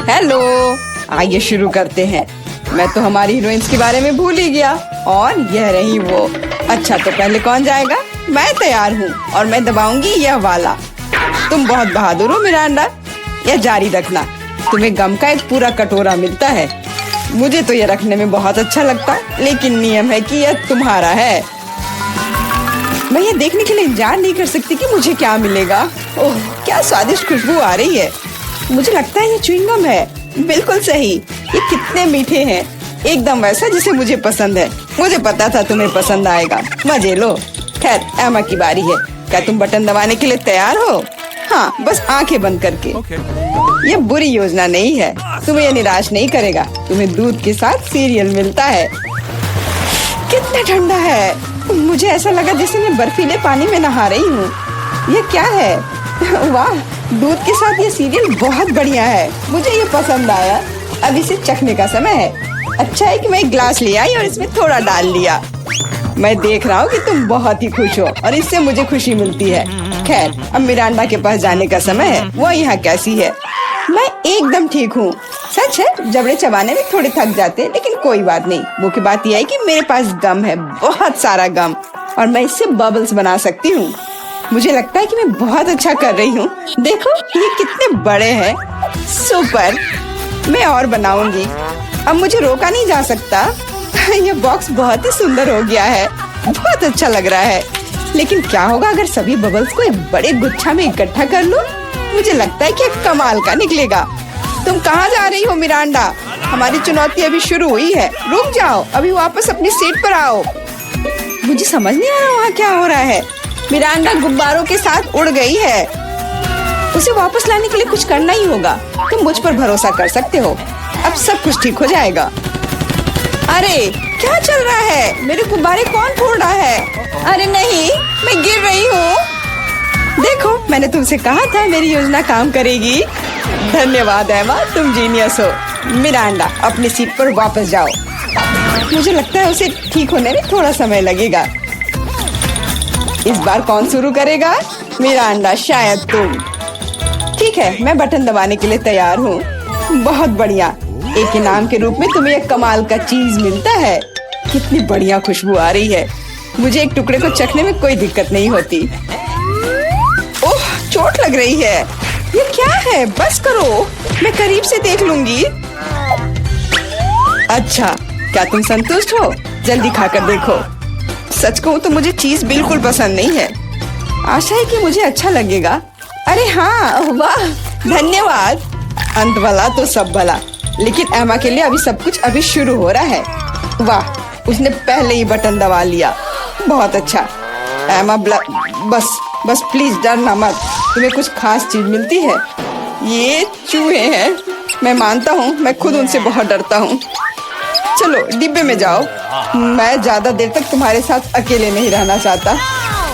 Hello, आइए शुरू करते हैं। मैं तो हमारी हीरोइंस के बारे में भूल ही गया और यह रही वो। अच्छा, तो पहले कौन जाएगा? मैं तैयार हूँ और मैं दबाऊंगी यह वाला। तुम बहुत बहादुर हो मिरांडा, यह जारी रखना। तुम्हें गम का एक पूरा कटोरा मिलता है। मुझे तो यह रखने में बहुत अच्छा लगता, लेकिन नियम है कि यह तुम्हारा है। मैं ये देखने के लिए इंतजार नहीं कर सकती कि मुझे क्या मिलेगा। ओह, क्या स्वादिष्ट खुशबू आ रही है। मुझे लगता है ये च्युइंगम है। बिल्कुल सही। ये कितने मीठे हैं, एकदम वैसा जिसे मुझे पसंद है। मुझे पता था तुम्हें पसंद आएगा। मजे लो। खैर, एमा की बारी है। क्या तुम बटन दबाने के लिए तैयार हो? हाँ, बस आंखें बंद करके। ये बुरी योजना नहीं है, तुम्हें ये निराश नहीं करेगा। तुम्हें दूध के साथ सीरियल मिलता है। कितना ठंडा है, मुझे ऐसा लगा जैसे मैं बर्फीले पानी में नहा रही हूँ। ये क्या है? वाह, दूध के साथ ये सीरियल बहुत बढ़िया है। मुझे ये पसंद आया। अब इसे चखने का समय है। अच्छा है कि मैं एक ग्लास ले आई और इसमें थोड़ा डाल लिया। मैं देख रहा हूँ कि तुम बहुत ही खुश हो और इससे मुझे खुशी मिलती है। खैर, अब मिरांडा के पास जाने का समय है। वो यहाँ कैसी है? मैं एकदम ठीक हूँ। सच है, जबड़े चबाने में थोड़े थक जाते हैं, लेकिन कोई बात नहीं। मुख्य बात यह है कि मेरे पास गम है, बहुत सारा गम, और मैं इससे बबल्स बना सकती हूँ। मुझे लगता है कि मैं बहुत अच्छा कर रही हूँ। देखो, ये कितने बड़े हैं। सुपर, मैं और बनाऊंगी। अब मुझे रोका नहीं जा सकता। ये बॉक्स बहुत ही सुंदर हो गया है, बहुत अच्छा लग रहा है। लेकिन क्या होगा अगर सभी बबल्स को एक बड़े गुच्छा में इकट्ठा कर लूं? मुझे लगता है कि कमाल का निकलेगा। तुम कहाँ जा रही हो मिरांडा? हमारी चुनौती अभी शुरू हुई है। रुक जाओ, अभी वापस अपनी सीट पर आओ। मुझे समझ नहीं आ रहा वहाँ क्या हो रहा है। मिरांडा गुब्बारों के साथ उड़ गई है। उसे वापस लाने के लिए कुछ करना ही होगा। तुम मुझ पर भरोसा कर सकते हो। अब सब कुछ ठीक हो जाएगा। अरे, क्या चल रहा है? मेरे गुब्बारे कौन फोड़ रहा है? अरे नहीं, मैं गिर रही हूँ। देखो, मैंने तुमसे कहा था मेरी योजना काम करेगी। धन्यवाद एमा, तुम जीनियस हो। मिरांडा, अपनी सीट पर वापस जाओ। मुझे लगता है उसे ठीक होने में थोड़ा समय लगेगा। इस बार कौन शुरू करेगा? मिरांडा, शायद तुम। ठीक है, मैं बटन दबाने के लिए तैयार हूँ। बहुत बढ़िया। एक इनाम के रूप में तुम्हें एक कमाल का चीज मिलता है। कितनी बढ़िया खुशबू आ रही है। मुझे एक टुकड़े को चखने में कोई दिक्कत नहीं होती। ओह, चोट लग रही है। ये क्या है? बस करो, मैं करीब से देख लूंगी। अच्छा, क्या तुम संतुष्ट हो? जल्दी खाकर देखो। सच कहूँ तो मुझे चीज बिल्कुल पसंद नहीं है। आशा है कि मुझे अच्छा लगेगा। अरे हाँ, वाह, धन्यवाद। अंत भला तो सब भला। लेकिन एमा के लिए अभी सब कुछ अभी शुरू हो रहा है। वाह, उसने पहले ही बटन दबा लिया। बहुत अच्छा। एमा, बस प्लीज डरना मत। तुम्हें कुछ खास चीज मिलती है। ये चूहे हैं। मैं मानता हूँ, मैं खुद उनसे बहुत डरता हूँ। चलो डिब्बे में जाओ। मैं ज्यादा देर तक तुम्हारे साथ अकेले नहीं रहना चाहता।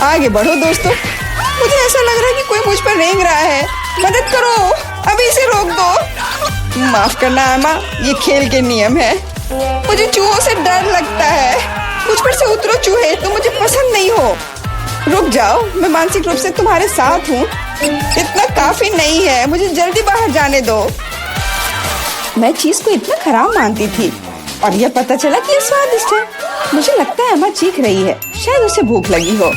आगे बढ़ो दोस्तों। मुझे ऐसा लग रहा है कि कोई मुझ पर रेंग रहा है। मदद करो, अभी इसे रोक दो। माफ करना एमा, ये खेल के नियम है। मुझे चूहों से डर लगता है। मुझ पर से उतरो चूहे, तुम मुझे पसंद नहीं हो। रुक जाओ, मैं मानसिक रूप से तुम्हारे साथ हूँ। इतना काफी नहीं है, मुझे जल्दी बाहर जाने दो। मैं चीज को इतना खराब मानती थी और यह पता चला कि यह स्वादिष्ट है। मुझे लगता है एमा चीख रही है, शायद उसे भूख लगी हो।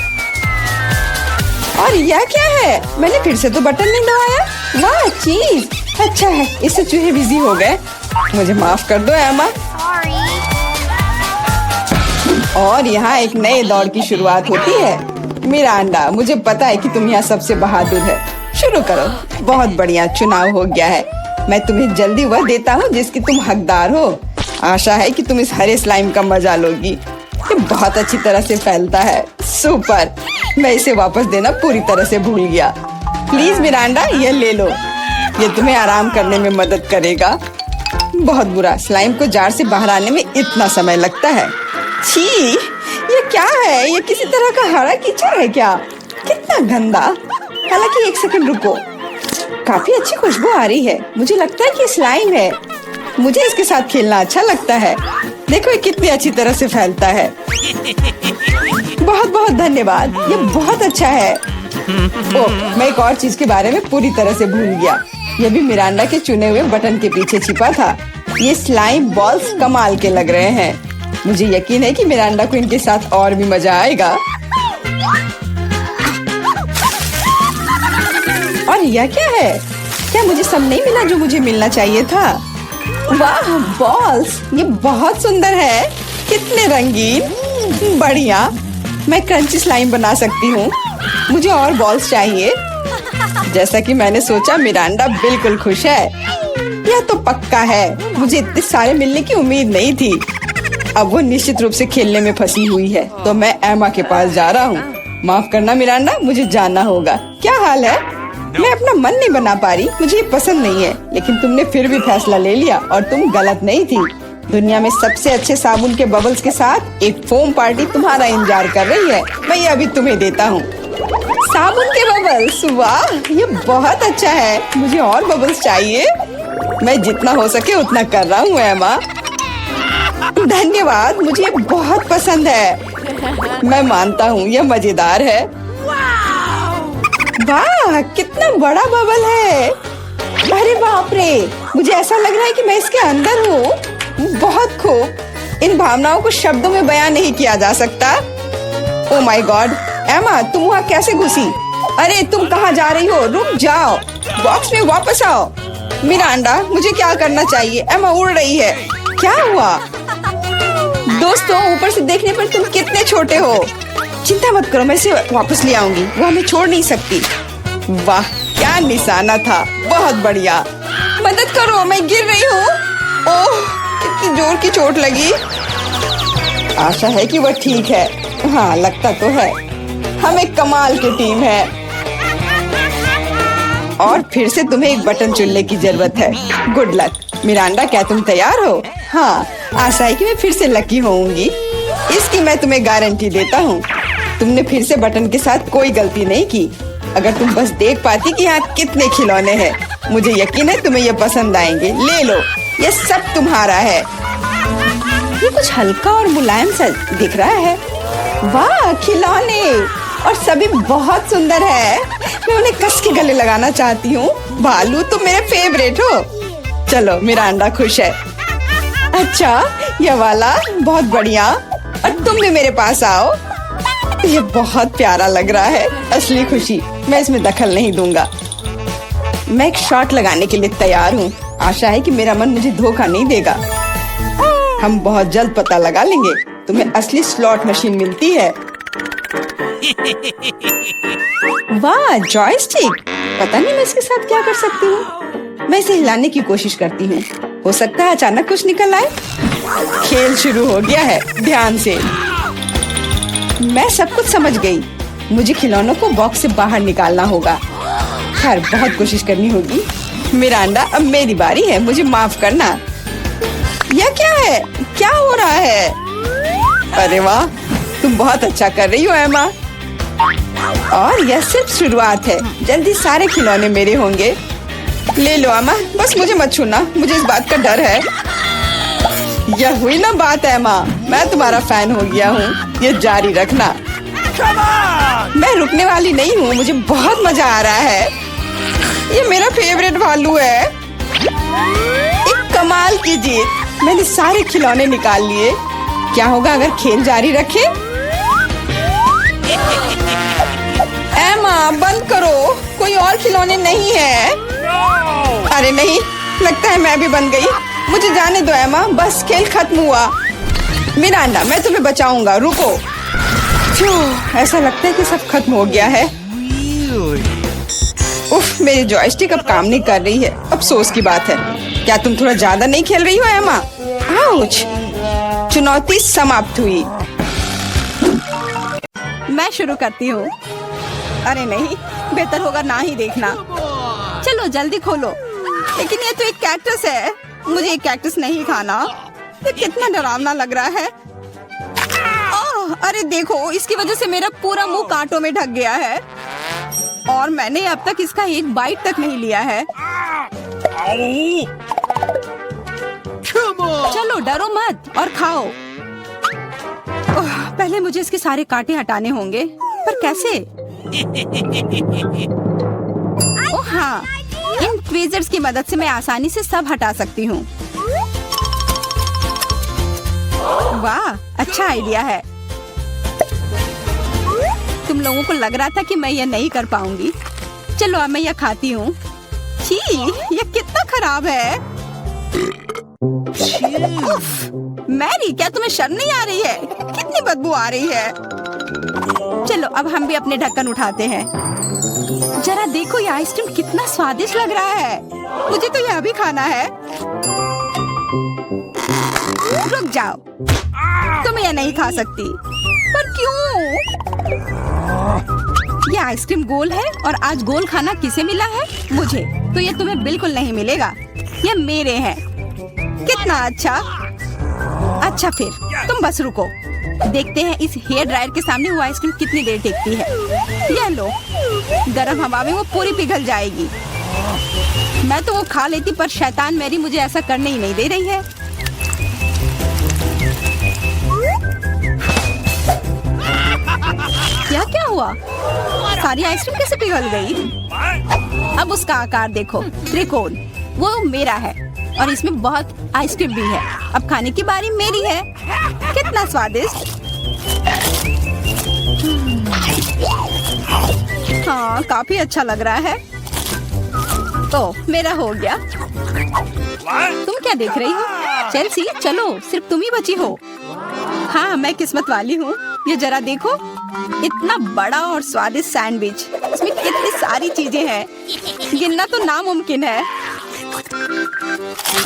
और यह क्या है? मैंने फिर से तो बटन नहीं दबाया। वाह, चीज। अच्छा है, इससे चूहे बिजी हो गए। मुझे माफ कर दो एमा। और यहाँ एक नए दौर की शुरुआत होती है। मिरांडा, मुझे पता है कि तुम यहाँ सबसे बहादुर है। शुरू करो। बहुत बढ़िया, चुनाव हो गया है। मैं तुम्हें जल्दी वह देता हूँ जिसकी तुम हकदार हो। आशा है कि तुम इस हरे स्लाइम का मजा लोगी। ये बहुत अच्छी तरह से फैलता है। सुपर। मैं इसे वापस देना पूरी तरह से भूल गया। प्लीज मिरांडा, ये ले लो। ये तुम्हें आराम करने में मदद करेगा। बहुत बुरा, स्लाइम को जार से बाहर आने में इतना समय लगता है। छी, ये क्या है? ये किसी तरह का हरा कीचड़ है क्या? कितना गंदा। हालांकि एक सेकंड रुको, काफी अच्छी खुशबू आ रही है। मुझे लगता है कि स्लाइम है। मुझे इसके साथ खेलना अच्छा लगता है। देखो ये कितनी अच्छी तरह से फैलता है। बहुत बहुत धन्यवाद, ये बहुत अच्छा है। ओह, मैं एक और चीज के बारे में पूरी तरह से भूल गया। ये भी मिरांडा के चुने हुए बटन के पीछे छिपा था। ये स्लाइम बॉल्स कमाल के लग रहे हैं। मुझे यकीन है कि मिरांडा को इनके साथ और भी मजा आएगा। और यह क्या है? क्या मुझे सब नहीं मिला जो मुझे मिलना चाहिए था? वाह बॉल्स, ये बहुत सुंदर है। कितने रंगीन, बढ़िया। मैं क्रंची स्लाइम बना सकती हूँ। मुझे और बॉल्स चाहिए। जैसा कि मैंने सोचा, मिरांडा बिल्कुल खुश है। यह तो पक्का है। मुझे इतने सारे मिलने की उम्मीद नहीं थी। अब वो निश्चित रूप से खेलने में फंसी हुई है, तो मैं एमा के पास जा रहा हूँ। माफ करना मिरांडा, मुझे जाना होगा। क्या हाल है? मैं अपना मन नहीं बना पा रही। मुझे ये पसंद नहीं है, लेकिन तुमने फिर भी फैसला ले लिया और तुम गलत नहीं थी। दुनिया में सबसे अच्छे साबुन के बबल्स के साथ एक फोम पार्टी तुम्हारा इंतजार कर रही है। मैं ये अभी तुम्हें देता हूँ। साबुन के बबल्स, वाह ये बहुत अच्छा है। मुझे और बबल्स चाहिए। मैं जितना हो सके उतना कर रहा हूँ एमा। धन्यवाद, मुझे ये बहुत पसंद है। मैं मानता हूँ यह मजेदार है। वाह कितना बड़ा बबल है। अरे बाप रे, मुझे ऐसा लग रहा है कि मैं इसके अंदर हूँ। बहुत खूब। इन भावनाओं को शब्दों में बयान नहीं किया जा सकता। ओ माय गॉड, एमा तुम वहाँ कैसे घुसी? अरे तुम कहाँ जा रही हो? रुक जाओ, बॉक्स में वापस आओ। मिरांडा, मुझे क्या करना चाहिए? एमा उड़ रही है। क्या हुआ? दोस्तों, ऊपर से देखने पर तुम कितने छोटे हो। चिंता मत करो, मैं इसे वापस ले आऊंगी। वो हमें छोड़ नहीं सकती। वाह क्या निशाना था, बहुत बढ़िया। मदद करो, मैं गिर रही हूँ। ओह कितनी जोर की चोट लगी। आशा है कि वह ठीक है। हाँ लगता तो है। हम एक कमाल की टीम है। और फिर से तुम्हें एक बटन चुनने की जरूरत है। Good luck. मिरांडा, क्या तुम तैयार हो? हाँ, आशा है कि मैं फिर से लकी होऊंगी। इसकी मैं तुम्हें गारंटी देता हूँ। तुमने फिर से बटन के साथ कोई गलती नहीं की। अगर तुम बस देख पाती कि यहाँ कितने खिलौने हैं। मुझे यकीन है तुम्हें ये पसंद आएंगे। ले लो, ये सब तुम्हारा है। ये कुछ हल्का और मुलायम सा दिख रहा है। वाह खिलौने, और सभी बहुत सुंदर है। मैं उन्हें कस के गले लगाना चाहती हूँ। भालू तुम मेरे फेवरेट हो। चलो मिरांडा खुश है। अच्छा ये वाला बहुत बढ़िया। और तुम भी मेरे पास आओ। ये बहुत प्यारा लग रहा है। असली खुशी। मैं इसमें दखल नहीं दूंगा। मैं एक शॉट लगाने के लिए तैयार हूँ। आशा है कि मेरा मन मुझे धोखा नहीं देगा। हम बहुत जल्द पता लगा लेंगे। तुम्हें असली स्लॉट मशीन मिलती है। वाह जॉयस्टिक। पता नहीं मैं इसके साथ क्या कर सकती हूँ। मैं इसे हिलाने की कोशिश करती हूँ। हो सकता है अचानक कुछ निकल आए। खेल शुरू हो गया है, ध्यान से। मैं सब कुछ समझ गई। मुझे खिलौनों को बॉक्स से बाहर निकालना होगा। खैर बहुत कोशिश करनी होगी। मिरांडा, अब मेरी बारी है। मुझे माफ करना। यह क्या है? क्या हो रहा है? अरे वाह, तुम बहुत अच्छा कर रही हो एमा। और यह सिर्फ शुरुआत है। जल्दी सारे खिलौने मेरे होंगे। ले लो एमा, बस मुझे मत छूना। मुझे इस बात का डर है। यह हुई ना बात एमा। मैं तुम्हारा फैन हो गया हूँ। ये जारी रखना। मैं रुकने वाली नहीं हूँ। मुझे बहुत मजा आ रहा है। ये मेरा फेवरेट भालू है। एक कमाल की जीत। मैंने सारे खिलौने निकाल लिए। क्या होगा अगर खेल जारी रखे? एमा बंद करो, कोई और खिलौने नहीं है। अरे नहीं, लगता है मैं भी बन गई। मुझे जाने दो एमा, बस खेल खत्म हुआ। मिरांडा, मैं तुम्हें बचाऊंगा, रुको। ऐसा लगता है कि सब खत्म हो गया है। उफ, मेरी जॉयस्टिक अब काम नहीं कर रही है। अफसोस की बात है। क्या तुम थोड़ा ज्यादा नहीं खेल रही हो एमा? आउच! चुनौती समाप्त हुई। मैं शुरू करती हूँ। अरे नहीं, बेहतर होगा ना ही देखना। चलो जल्दी खोलो। लेकिन ये तो एक कैक्टस है। मुझे एक कैक्टस नहीं खाना। ये कितना डरावना लग रहा है। अरे देखो, इसकी वजह से मेरा पूरा मुंह कांटों में ढक गया है। और मैंने अब तक इसका एक बाइट तक नहीं लिया है। चलो डरो मत और खाओ। पहले मुझे इसके सारे कांटे हटाने होंगे, पर कैसे? ओह हाँ, इन ट्वीजर्स की मदद से मैं आसानी से सब हटा सकती हूँ। वाह, अच्छा आइडिया है। तुम लोगों को लग रहा था कि मैं यह नहीं कर पाऊंगी। चलो अब मैं यह खाती हूँ। छी, यह कितना खराब है। उफ, मैरी, क्या तुम्हें शर्म नहीं आ रही है? कितनी बदबू आ रही है। चलो अब हम भी अपने ढक्कन उठाते हैं। जरा देखो ये आइसक्रीम कितना स्वादिष्ट लग रहा है। मुझे तो यह भी खाना है। रुक जाओ, तुम यह नहीं खा सकती। पर क्यों? ये आइसक्रीम गोल है और आज गोल खाना किसे मिला है? मुझे। तो ये तुम्हें बिल्कुल नहीं मिलेगा। ये मेरे हैं। कितना अच्छा। अच्छा फिर तुम बस रुको। देखते हैं इस हेयर ड्रायर के सामने वो आइसक्रीम कितनी देर टिकती है। यह लो, गर्म हवा में वो पूरी पिघल जाएगी। मैं तो वो खा लेती, पर शैतान मैरी मुझे ऐसा करने ही नहीं दे रही है। क्या क्या हुआ? सारी आइसक्रीम कैसे पिघल गई? अब उसका आकार देखो, त्रिकोण। वो मेरा है और इसमें बहुत आइसक्रीम भी है। अब खाने की बारी मेरी है। कितना स्वादिष्ट। हाँ, काफी अच्छा लग रहा है। तो मेरा हो गया। तुम क्या देख रही हो? चेल्सी, चलो, सिर्फ तुम ही बची हो। हाँ, मैं किस्मत वाली हूँ। ये जरा देखो, इतना बड़ा और स्वादिष्ट सैंडविच। इसमें कितनी सारी चीजें हैं, गिनना तो नामुमकिन है।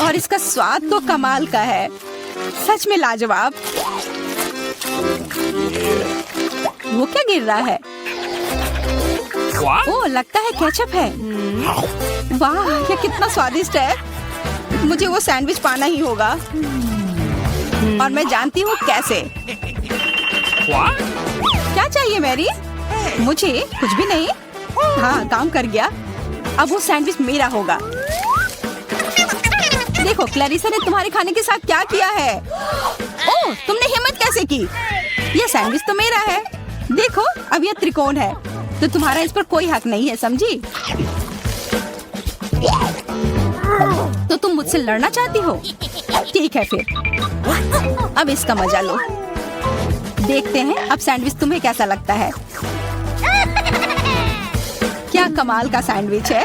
और इसका स्वाद तो कमाल का है, सच में लाजवाब। वो क्या गिर रहा है? ओह, लगता है केचप है। वाह, ये कितना स्वादिष्ट है। मुझे वो सैंडविच पाना ही होगा। और मैं जानती हूँ कैसे। क्या चाहिए मैरी? मुझे कुछ भी नहीं। हाँ, काम कर गया। अब वो सैंडविच मेरा होगा। देखो, क्लैरिसा ने तुम्हारे खाने के साथ क्या किया है। ओह, तुमने हिम्मत कैसे की? ये सैंडविच तो मेरा है। देखो, अब यह त्रिकोण है, तो तुम्हारा इस पर कोई हक नहीं है, समझी? तो तुम मुझसे लड़ना चाहती हो? ठीक है फिर, अब इसका मजा लो। देखते हैं अब सैंडविच तुम्हें कैसा लगता है। क्या कमाल का सैंडविच है।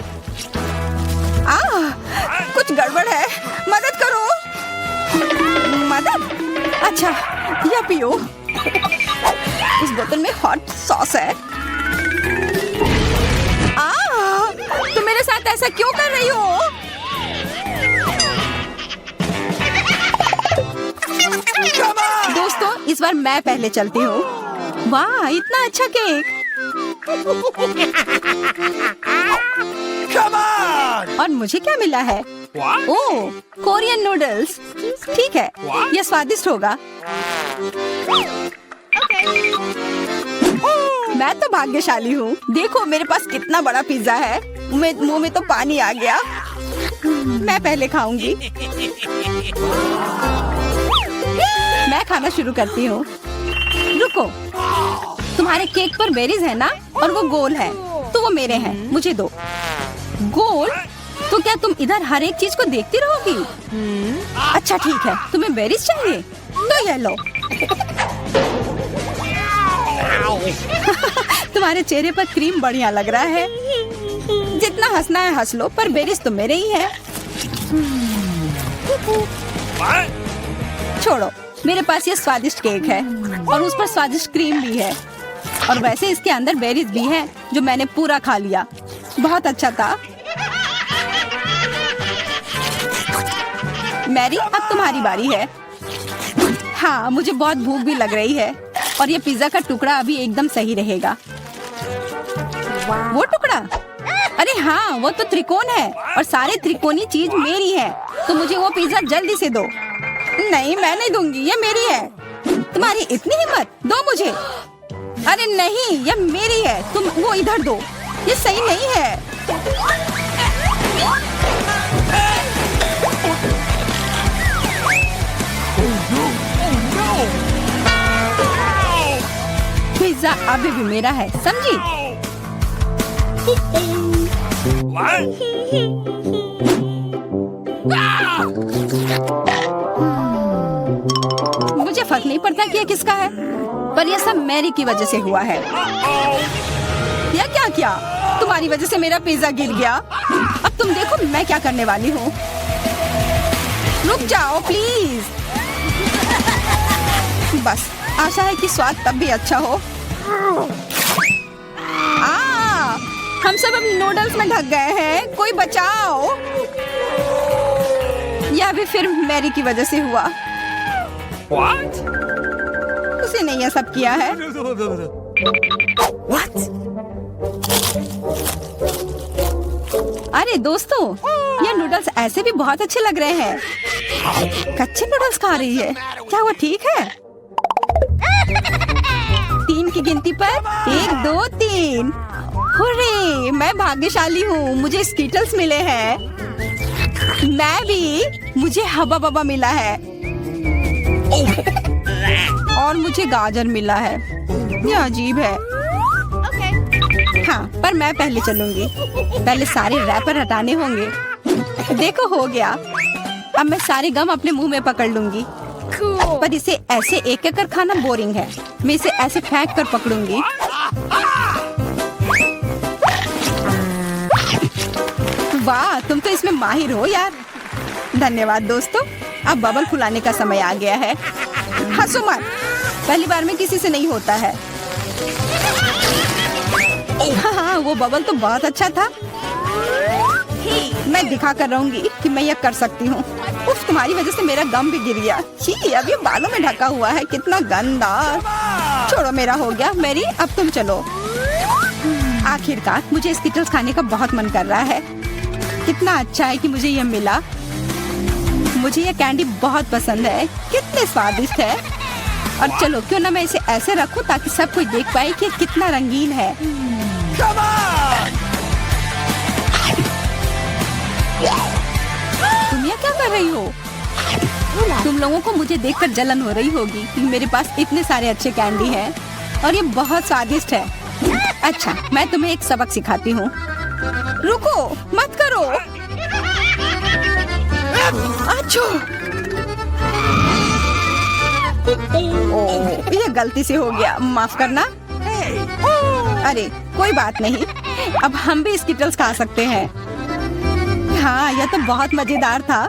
कुछ गड़बड़ है, मदद करो। मदद? अच्छा, या पियो। उस बोतल में हॉट सॉस है। तुम मेरे साथ ऐसा क्यों कर रही हो? दोस्तों, इस बार मैं पहले चलती हूँ। वाह, इतना अच्छा केक। और मुझे क्या मिला है? ओह, कोरियन नूडल्स। ठीक है, यह स्वादिष्ट होगा। मैं तो भाग्यशाली हूँ। देखो, मेरे पास कितना बड़ा पिज्जा है। मुंह में तो पानी आ गया। मैं पहले खाऊंगी। मैं खाना शुरू करती हूँ। रुको, तुम्हारे केक पर बेरीज है ना, और वो गोल है, तो वो मेरे हैं। मुझे दो। गोल? तो क्या तुम इधर हर एक चीज को देखती रहोगी? अच्छा ठीक है, तुम्हें बेरीज चाहिए तो ये लो। तुम्हारे चेहरे पर क्रीम बढ़िया लग रहा है। जितना हंसना है हंस लो, पर बेरीज तो मेरे ही है। छोड़ो, मेरे पास ये स्वादिष्ट केक है और उस पर स्वादिष्ट क्रीम भी है। और वैसे इसके अंदर बेरीज भी है, जो मैंने पूरा खा लिया। बहुत अच्छा था। मैरी, अब तुम्हारी बारी है। हाँ, मुझे बहुत भूख भी लग रही है और ये पिज्जा का टुकड़ा अभी एकदम सही रहेगा। वो टुकड़ा? अरे हाँ, वो तो त्रिकोण है और सारे त्रिकोणी चीज मेरी है, तो मुझे वो पिज्जा जल्दी से दो। नहीं, मैं नहीं दूंगी, ये मेरी है। तुम्हारी इतनी हिम्मत, दो मुझे। अरे नहीं, ये मेरी है, तुम वो इधर दो। ये सही नहीं है। पिज्जा अभी भी मेरा है, समझी? मुझे फर्क नहीं पड़ता कि ये किसका है, पर यह सब मैरी की वजह से हुआ है। या क्या किया? तुम्हारी वजह से मेरा पिज्जा गिर गया। अब तुम देखो मैं क्या करने वाली हूँ। रुक जाओ प्लीज। बस आशा है कि स्वाद तब भी अच्छा हो। हम सब अब नूडल्स में ढक गए हैं, कोई बचाओ। यह भी फिर मैरी की वजह से हुआ। What? उसे नहीं ये सब किया है। What? अरे दोस्तों, ये नूडल्स ऐसे भी बहुत अच्छे लग रहे हैं। कच्चे नूडल्स खा रही है, क्या वो ठीक है? 3 की गिनती पर 1 2 3। हुर्रे, मैं भाग्यशाली हूँ, मुझे स्कीटल्स मिले हैं। मैं भी, मुझे हबा बबा मिला है। और मुझे गाजर मिला है। यह अजीब है। हाँ, पर मैं पहले चलूंगी। पहले सारे रैपर हटाने होंगे। देखो हो गया। अब मैं सारे गम अपने मुंह में पकड़ लूंगी। पर इसे ऐसे एक एक कर खाना बोरिंग है। मैं इसे ऐसे फेंक कर पकड़ूंगी। वाह, तुम तो इसमें माहिर हो यार। धन्यवाद दोस्तों। अब बबल फुलाने का समय आ गया है। हंसो मत, पहली बार में किसी से नहीं होता है। हाँ, वो बबल तो बहुत अच्छा था। मैं दिखा कर रहूंगी कि मैं यह कर सकती हूँ। उफ, तुम्हारी वजह से मेरा गम भी गिर गया। छी, अब ये बालों में ढका हुआ है, कितना गंदा। छोड़ो, मेरा हो गया। मेरी, अब तुम चलो। आखिरकार मुझे स्कीटल्स खाने का बहुत मन कर रहा है। कितना अच्छा है कि मुझे यह मिला। मुझे यह कैंडी बहुत पसंद है। कितने स्वादिष्ट है। और चलो, क्यों ना मैं इसे ऐसे रखूं ताकि सब कोई देख पाए कि कितना रंगीन है। तुम ये क्या कर रही हो? तुम लोगों को मुझे देखकर जलन हो रही होगी कि मेरे पास इतने सारे अच्छे कैंडी हैं और ये बहुत स्वादिष्ट है। अच्छा, मैं तुम्हें एक सबक सिखाती हूँ। रुको, मत करो। अच्छो, ओह, ये गलती से हो गया, माफ करना। अरे कोई बात नहीं, अब हम भी स्कीटल्स खा सकते हैं। हाँ, यह तो बहुत मजेदार था।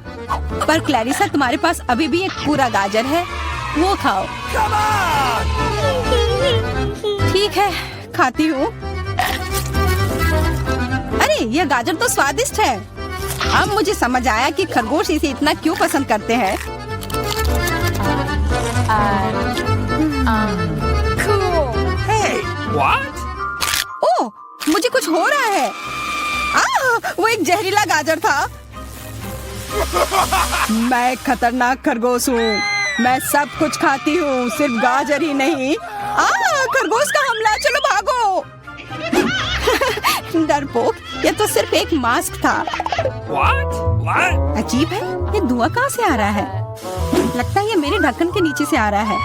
पर क्लैरिसा, तुम्हारे पास अभी भी एक पूरा गाजर है, वो खाओ। ठीक है, खाती हूँ। अरे यह गाजर तो स्वादिष्ट है। अब मुझे समझ आया कि खरगोश इसे इतना क्यों पसंद करते हैं। Hey, what? ओह, मुझे कुछ हो रहा है। वो एक जहरीला गाजर था। मैं एक खतरनाक खरगोश हूँ। मैं सब कुछ खाती हूँ, सिर्फ गाजर ही नहीं। खरगोश का हमला, चलो भागो। डरपोक, ये तो सिर्फ एक मास्क था। What? What? अजीब है, ये धुआं कहाँ से आ रहा है? लगता है ये मेरे ढक्कन के नीचे से आ रहा है।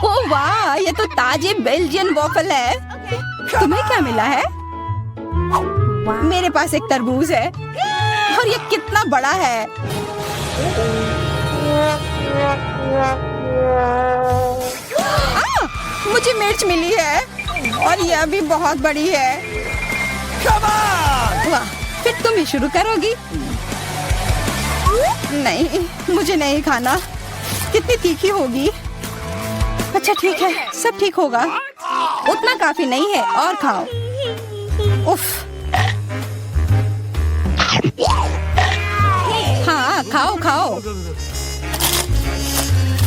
ओह वाह, ये तो ताजे बेल्जियन वॉफल है। तुम्हें क्या मिला है? मेरे पास एक तरबूज है और ये कितना बड़ा है। मुझे मिर्च मिली है और यह भी बहुत बड़ी है। वाह, फिर तुम ही शुरू करोगी? नहीं, मुझे नहीं खाना। कितनी तीखी होगी। अच्छा ठीक है, सब ठीक होगा। उतना काफी नहीं है, और खाओ। उफ। हाँ, खाओ खाओ।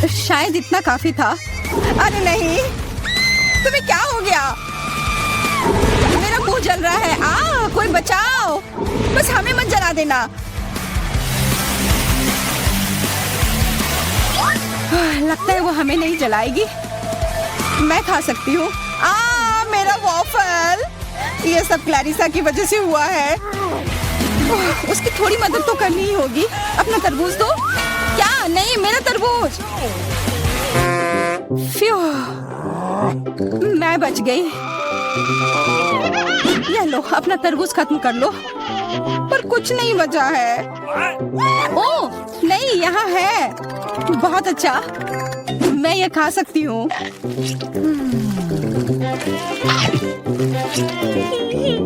शायद इतना काफी था। अरे नहीं, तुम्हें क्या हो गया? मेरा मुंह जल रहा है। कोई बचाओ, बस हमें मत जला देना। लगता है वो हमें नहीं जलाएगी। मैं खा सकती हूँ। मेरा वॉफल। ये सब क्लैरिसा की वजह से हुआ है। उसकी थोड़ी मदद तो करनी ही होगी। अपना तरबूज दो। क्या? नहीं, मेरा तरबूज। फ्यू, मैं बच गई। ये लो, अपना तरबूज खत्म कर लो। पर कुछ नहीं बचा है। What? ओह नहीं, यहाँ है। बहुत अच्छा, मैं ये खा सकती हूँ।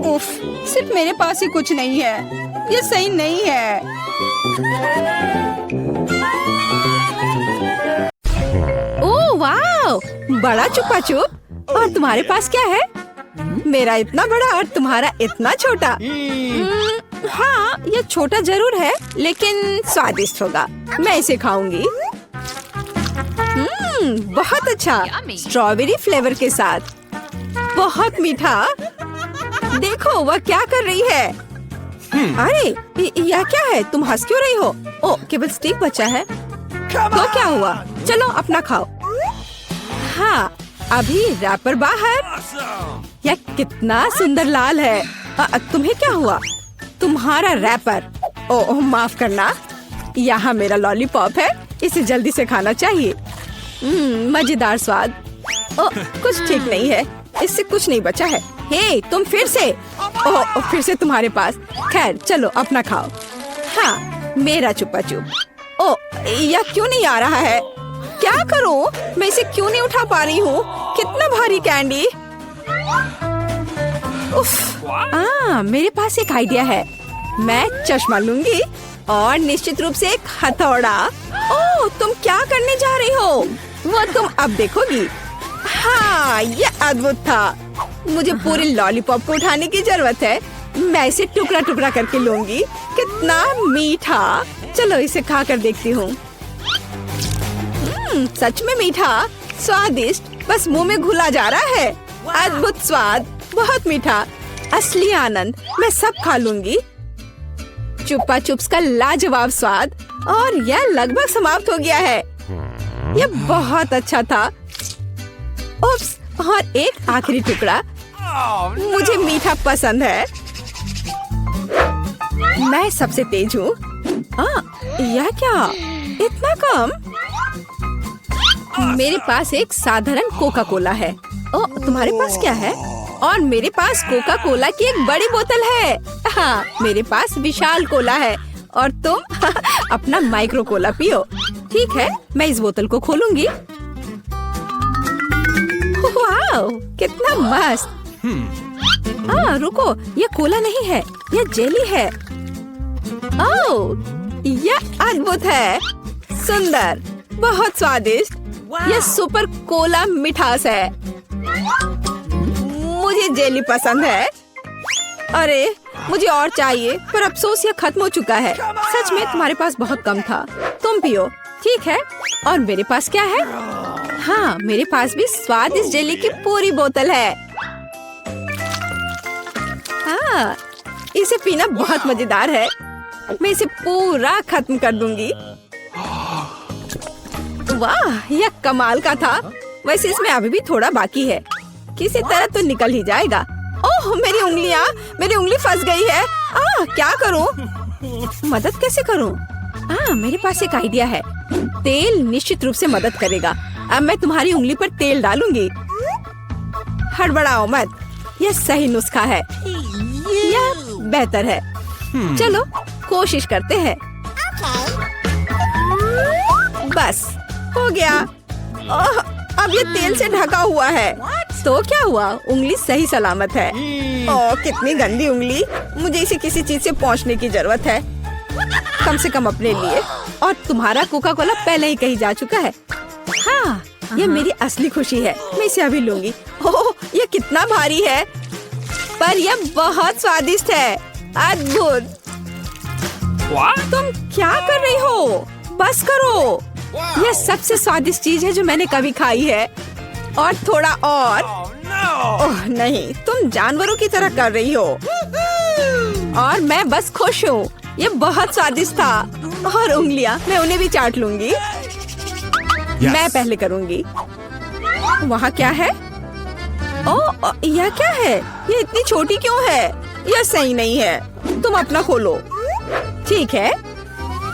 उफ, सिर्फ मेरे पास ही कुछ नहीं है। ये सही नहीं है। ओह वाह, बड़ा चुपा चुप। और तुम्हारे पास क्या है? मेरा इतना बड़ा और तुम्हारा इतना छोटा। हाँ, ये छोटा जरूर है लेकिन स्वादिष्ट होगा। मैं इसे खाऊंगी। बहुत अच्छा, स्ट्रॉबेरी फ्लेवर के साथ। बहुत मीठा। देखो वह क्या कर रही है। अरे यह क्या है? तुम हंस क्यों रही हो? ओ, केवल स्टिक बचा है। तो क्या हुआ? चलो अपना खाओ। हाँ, अभी रैपर बाहर। Awesome! यह कितना सुंदर लाल है। तुम्हें क्या हुआ? तुम्हारा रैपर। ओह माफ करना, यहाँ मेरा लॉलीपॉप है। इसे जल्दी से खाना चाहिए। मजेदार स्वाद। ओह कुछ ठीक नहीं है, इससे कुछ नहीं बचा है। हे तुम फिर से। ओह फिर से तुम्हारे पास। खैर चलो अपना खाओ। हाँ, मेरा चुपा चुप। ओह यह क्यों नहीं आ रहा है? क्या करूं? मैं इसे क्यों नहीं उठा पा रही हूँ? कितना भारी कैंडी। उफ, मेरे पास एक आइडिया है। मैं चश्मा लूंगी और निश्चित रूप से एक हथौड़ा। ओह तुम क्या करने जा रही हो? वो तुम अब देखोगी। हाँ, ये अद्भुत था। मुझे पूरी लॉलीपॉप को उठाने की जरूरत है। मैं इसे टुकड़ा टुकड़ा करके लूंगी। कितना मीठा। चलो इसे खा कर देखती हूँ। सच में मीठा, स्वादिष्ट, बस मुंह में घुला जा रहा है। अद्भुत स्वाद, बहुत मीठा, असली आनंद। मैं सब खा लूंगी। चुप्पा चुप्स का लाजवाब स्वाद। और यह लगभग समाप्त हो गया है। यह बहुत अच्छा था। उप्स, और एक आखिरी टुकड़ा। Oh, no. मुझे मीठा पसंद है। मैं सबसे तेज हूँ। यह क्या? इतना कम? मेरे पास एक साधारण कोका कोला है। ओ, तुम्हारे पास क्या है? और मेरे पास कोका कोला की एक बड़ी बोतल है। हाँ, मेरे पास विशाल कोला है। और तुम अपना माइक्रो कोला पियो। ठीक है, मैं इस बोतल को खोलूंगी। वाह, कितना मस्त। रुको, ये कोला नहीं है, ये जेली है। ओह, यह अद्भुत है। सुंदर, बहुत स्वादिष्ट। यह सुपर कोला मिठास है। मुझे जेली पसंद है। अरे मुझे और चाहिए, पर अफसोस यह खत्म हो चुका है। सच में तुम्हारे पास बहुत कम था। तुम पियो। ठीक है, और मेरे पास क्या है? हाँ, मेरे पास भी स्वादिष्ट जेली की पूरी बोतल है। हाँ, इसे पीना बहुत मजेदार है। मैं इसे पूरा खत्म कर दूंगी। वाह, यह कमाल का था। वैसे इसमें अभी भी थोड़ा बाकी है। किसी तरह तो निकल ही जाएगा। ओह मेरी उंगली फंस गई है। क्या करूं? मदद कैसे करूं? मेरे पास एक आइडिया है। तेल निश्चित रूप से मदद करेगा। अब मैं तुम्हारी उंगली पर तेल डालूंगी। हड़बड़ाओ मत, यह सही नुस्खा है। यह बेहतर है। चलो कोशिश करते हैं। बस हो गया। अब ये तेल से ढका हुआ है। तो क्या हुआ? उंगली सही सलामत है। ओह कितनी गंदी उंगली। मुझे इसे किसी चीज से पोंछने की जरूरत है, कम से कम अपने लिए। और तुम्हारा कोका कोला पहले ही कहीं जा चुका है। हाँ, ये मेरी असली खुशी है। मैं इसे अभी लूंगी। ओह ये कितना भारी है, पर यह बहुत स्वादिष्ट है। अद्भुत। What? तुम क्या कर रही हो? बस करो। यह सबसे स्वादिष्ट चीज है जो मैंने कभी खाई है। और थोड़ा और। Oh no! ओह नहीं, तुम जानवरों की तरह कर रही हो। और मैं बस खुश हूँ। ये बहुत स्वादिष्ट था। और उंगलियां, मैं उन्हें भी चाट लूंगी। मैं पहले करूंगी। वहाँ क्या है? ओह यह क्या है? ये इतनी छोटी क्यों है? यह सही नहीं है। तुम अपना खोलो। ठीक है।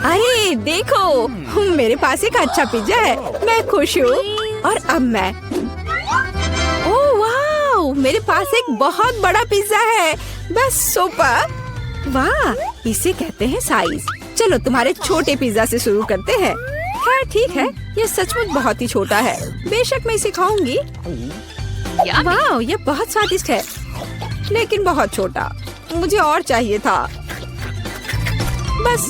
अरे देखो, मेरे पास एक अच्छा पिज्जा है। मैं खुश हूँ। और अब मैं, ओह वाह, मेरे पास एक बहुत बड़ा पिज्जा है, बस सुपर। वाह, इसे कहते हैं साइज। चलो तुम्हारे छोटे पिज्जा से शुरू करते हैं। खैर ठीक है, ये सचमुच बहुत ही छोटा है। बेशक मैं इसे खाऊंगी। वाह, ये बहुत स्वादिष्ट है, लेकिन बहुत छोटा। मुझे और चाहिए था। बस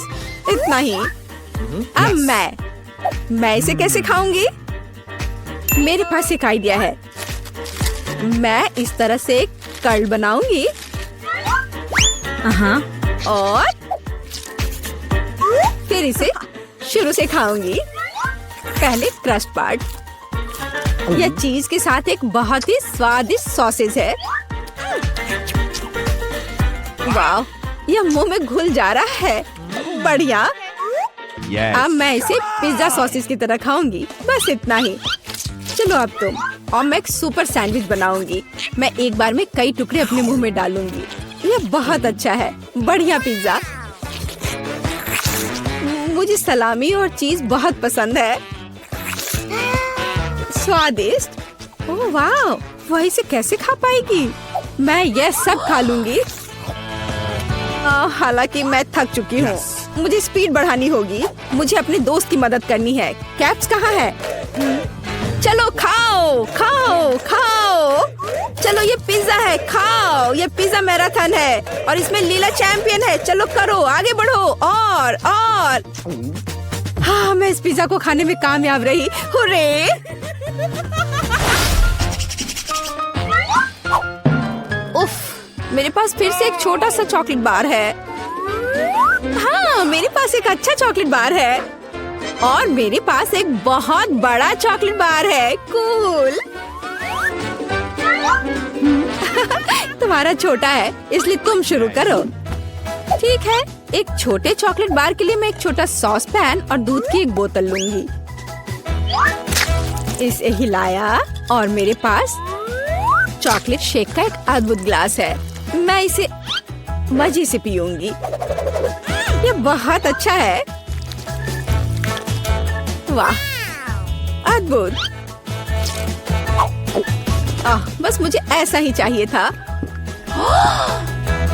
इतना ही। अब मैं इसे कैसे खाऊंगी? मेरे पास एक आइडिया है। मैं इस तरह से एक कर्ल बनाऊंगी और फिर इसे शुरू से खाऊंगी। पहले क्रस्ट पार्ट। यह चीज के साथ एक बहुत ही स्वादिष्ट सॉसेज है। वाह, यह मुंह में घुल जा रहा है। बढ़िया। अब मैं इसे पिज्जा सॉसेज की तरह खाऊंगी। बस इतना ही। चलो अब तुम। और मैं एक सुपर सैंडविच बनाऊंगी। मैं एक बार में कई टुकड़े अपने मुंह में डालूंगी। यह बहुत अच्छा है। बढ़िया पिज्जा। मुझे सलामी और चीज बहुत पसंद है। स्वादिष्ट। ओह वाह, वह इसे कैसे खा पाएगी? मैं यह सब खा लूंगी। हालांकि मैं थक चुकी हूँ। मुझे स्पीड बढ़ानी होगी। मुझे अपने दोस्त की मदद करनी है। कैप्स कहाँ है? चलो खाओ खाओ खाओ। चलो ये पिज्जा है, खाओ। ये पिज्जा मैराथन है और इसमें लीला चैंपियन है। चलो करो, आगे बढ़ो। और हाँ, मैं इस पिज्जा को खाने में कामयाब रही। हुर्रे! उफ, मेरे पास फिर से एक छोटा सा चॉकलेट बार है। हाँ, मेरे पास एक अच्छा चॉकलेट बार है और मेरे पास एक बहुत बड़ा चॉकलेट बार है। कूल। तुम्हारा छोटा है, इसलिए तुम शुरू करो। ठीक है, एक छोटे चॉकलेट बार के लिए मैं एक छोटा सॉस पैन और दूध की एक बोतल लूंगी। इसे हिलाया और मेरे पास चॉकलेट शेक का एक अद्भुत ग्लास है। मैं इसे मजे से पीऊंगी। ये बहुत अच्छा है। वाह, अद्भुत। बस मुझे ऐसा ही चाहिए था।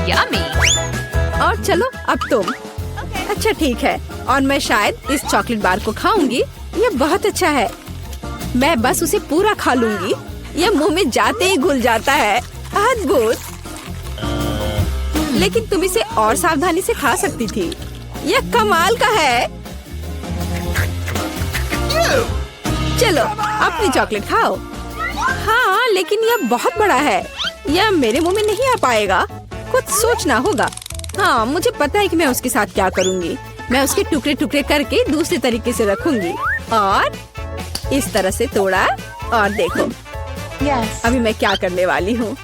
यम्मी। और चलो अब तुम। अच्छा ठीक है, और मैं शायद इस चॉकलेट बार को खाऊंगी। ये बहुत अच्छा है। मैं बस उसे पूरा खा लूंगी। ये मुंह में जाते ही घुल जाता है। अद्भुत। लेकिन तुम इसे और सावधानी से खा सकती थी। यह कमाल का है। चलो अपनी चॉकलेट खाओ। हाँ, लेकिन यह बहुत बड़ा है। यह मेरे मुंह में नहीं आ पाएगा। कुछ सोचना होगा। हाँ, मुझे पता है कि मैं उसके साथ क्या करूँगी। मैं उसके टुकड़े टुकड़े करके दूसरे तरीके से रखूंगी और इस तरह से तोड़ा। और देखो अभी मैं क्या करने वाली हूँ।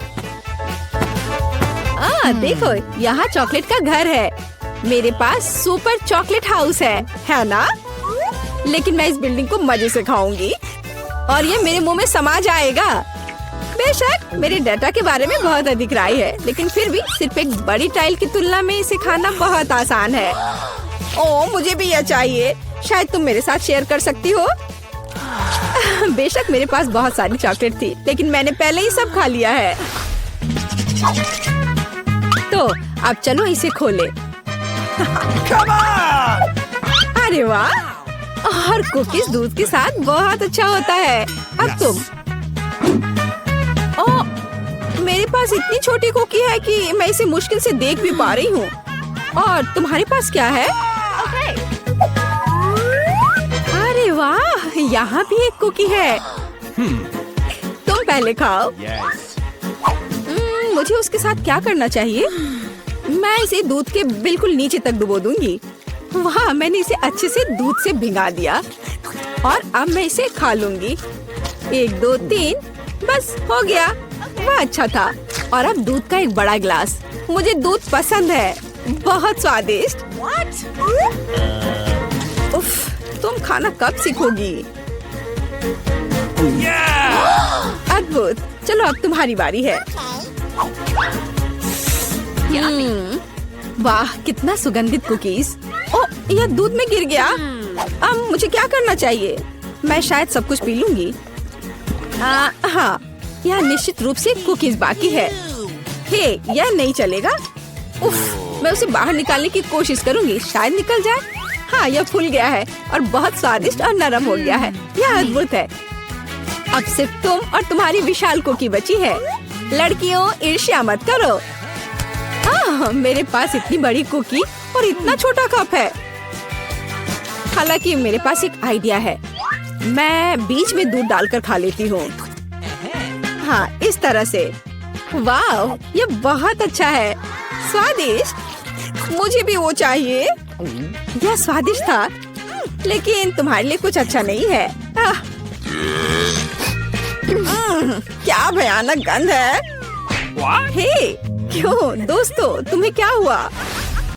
देखो, यहाँ चॉकलेट का घर है। मेरे पास सुपर चॉकलेट हाउस है ना? लेकिन मैं इस बिल्डिंग को मजे से खाऊंगी और ये मेरे मुंह में समा जाएगा। बेशक मेरे डाटा के बारे में बहुत अधिक राय है, लेकिन फिर भी सिर्फ एक बड़ी टाइल की तुलना में इसे खाना बहुत आसान है। ओह, मुझे भी यह चाहिए। शायद तुम मेरे साथ शेयर कर सकती हो। बेशक मेरे पास बहुत सारी चॉकलेट थी, लेकिन मैंने पहले ही सब खा लिया है। तो अब चलो इसे खोले। अरे वाह, और कुकीज दूध के साथ बहुत अच्छा होता है। अब तुम। मेरे पास इतनी छोटी कुकी है कि मैं इसे मुश्किल से देख भी पा रही हूँ। और तुम्हारे पास क्या है? अरे वाह, यहाँ भी एक कुकी है। तुम पहले खाओ। मुझे उसके साथ क्या करना चाहिए? मैं इसे दूध के बिल्कुल नीचे तक डुबो दूंगी। वाह, मैंने इसे अच्छे से दूध से भिगा दिया और अब मैं इसे खा लूंगी। 1 2 3, बस हो गया। वह अच्छा था। और अब दूध का एक बड़ा गिलास। मुझे दूध पसंद है। बहुत स्वादिष्ट। उफ, तुम खाना कब सीखोगी? अद्भुत। चलो अब तुम्हारी बारी है। वाह, कितना सुगंधित कुकीज। ओह, यह दूध में गिर गया। अब मुझे क्या करना चाहिए? मैं शायद सब कुछ पी लूंगी। हाँ, यहाँ निश्चित रूप से कुकीज बाकी है। हे, यह नहीं चलेगा। उफ, मैं उसे बाहर निकालने की कोशिश करूंगी, शायद निकल जाए। हाँ, यह फूल गया है और बहुत स्वादिष्ट और नरम हो गया है। यह अद्भुत है। अब सिर्फ तुम और तुम्हारी विशाल कुकी बची है। लड़कियों, ईर्ष्या मत करो। मेरे पास इतनी बड़ी कुकी और इतना छोटा कप है। हालांकि मेरे पास एक आइडिया है। मैं बीच में दूध डालकर खा लेती हूँ। हाँ, इस तरह से। वाह, ये बहुत अच्छा है। स्वादिष्ट। मुझे भी वो चाहिए। यह स्वादिष्ट था, लेकिन तुम्हारे लिए कुछ अच्छा नहीं है। क्या भयानक गंध है। What? हे, क्यों दोस्तों, तुम्हें क्या हुआ?